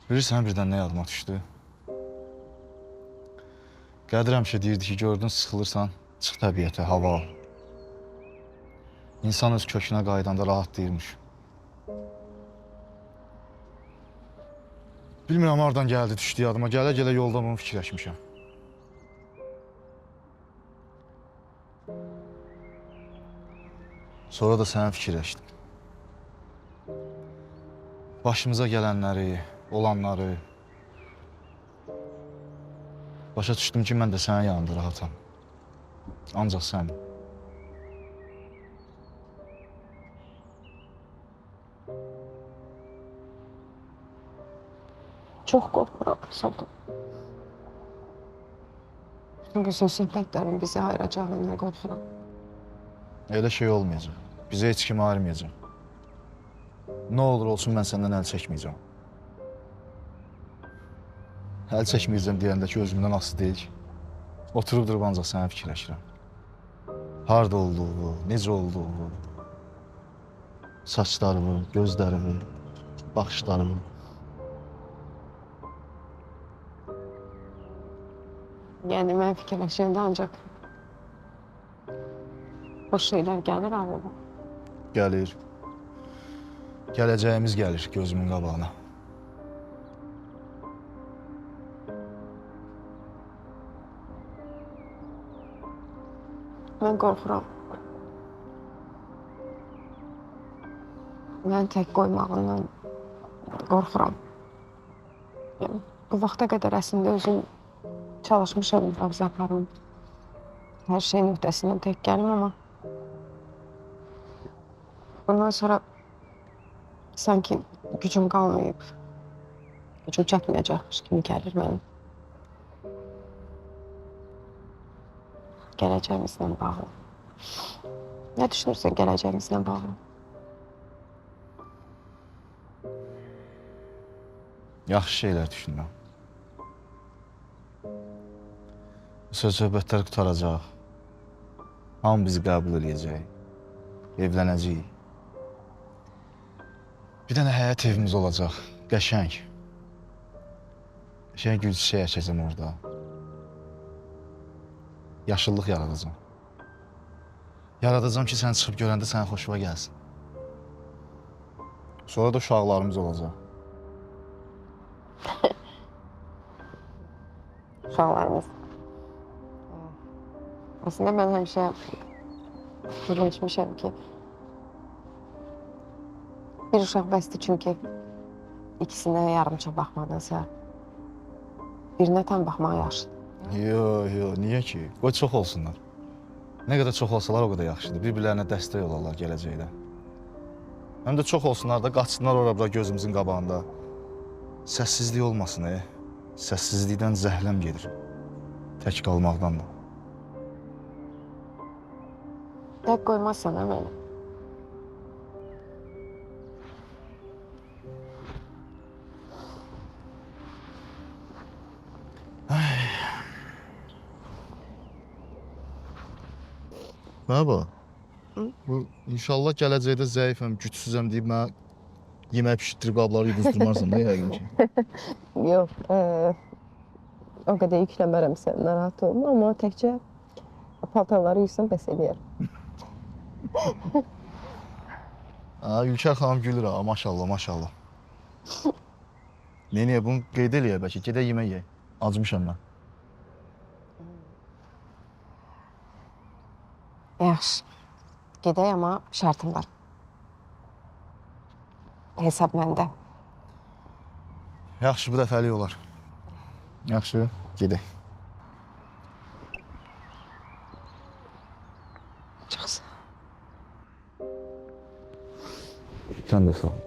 Bilirsən birdən nə yadıma düşdü? Qədir həmişə deyirdi ki, gördün sıxılırsan, çıx təbiətə, hava al. İnsan öz kökünə qayıdanda rahat deyirmiş. Bilmirəm hardan gəldi, düşdü yadıma. Gələ-gələ yolda bunu fikirləşmişəm. Sonra da səni fikirləşdim. Başımıza gələnləri, olanları. Başa düşdüm ki, mən də sənin yanında rahatam. Ancaq sən. Çox qorxuram, Sultan. Bütün bu söhbətlərin bizi ayıracağından qorxuram. Elə şey olmayacaq. Bizə heç kimi ayırmayacaq. Nə olur olsun, mən səndən əl çəkməyəcəm. Əl çəkməyəcəm deyəndə ki, özümdən asılı deyil ki. Oturub durub ancaq sənə fikirləşirəm. Harada olduğu, necə olduğu, saçlarımı, gözlərimi, baxışlarımı. Yəni mən fikirləşəndə ancaq boş şeylər gəlir ağlıma. Gəlir. Gələcəyimiz gəlir gözümün qabağına. Mən qorxuram. Mən tək qoymağından qorxuram. Yəni, bu vaxta qədər əslində özüm çalışmışam, mühafizə aparım. Hər şeyin öhdəsindən tək gəlim, amma bundan sonra sanki gücüm qalmayıb, gücüm çatmayacaqmış kimi gəlir mənim. Gələcəyimizlə bağlı. Nə düşünürsən gələcəyimizlə bağlı? Yaxşı şeylər düşünürəm. Söz-söhbətlər qutaracaq. Hamı bizi qəbul edəcək. Evlənəcəyik. Bir dənə həyət evimiz olacaq. Qəşəng. Qəşəng gül çiçək əkəcəm orada. Yaşıllıq yaradacam. Yaradacam ki, sən çıxıb görəndə sənə xoşuma gəlsin. Sonra da uşaqlarımız olacaq. Uşaqlarımız. Aslında mən həmişə fikirləşmişəm ki, bir uşaq bəsdir, çünki ikisinə yarımçıq baxmadansa, birinə tam baxmaq yaxşıdır. Yox, niyə ki? Qoy çox olsunlar. Nə qədər çox olsalar o qədər yaxşıdır. Bir-birlərinə dəstək olarlar gələcəkdə. Həm də çox olsunlar da qaçsınlar ora-bura gözümüzün qabağında. Səssizlik olmasın, Səssizlikdən zəhləm gedir. Tək qalmaqdan da. Tək qoymazsan, məni? Mənə bax, bu inşallah gələcəkdə zəifəm, gücsüzəm deyib mənə yemək pişirtdirib qabları yuduzturmarsan da yəqin ki. Yox, o qədər yükləmərəm sən, narahat olma, amma təkcə paltarları yuysan bəs eləyər. Ülkər xanım gülür ha, maşallah, maşallah. Neyəyə, bunu qeyd eləyək bəlkə, gedək yemək yeyək. Acımışam mən. Yaxşı, gedək, amma şərtim var. Hesab məndə. Yaxşı, bu dəfəlik olar. Yaxşı, gedək. Çox sağ ol. Sən də sağ ol.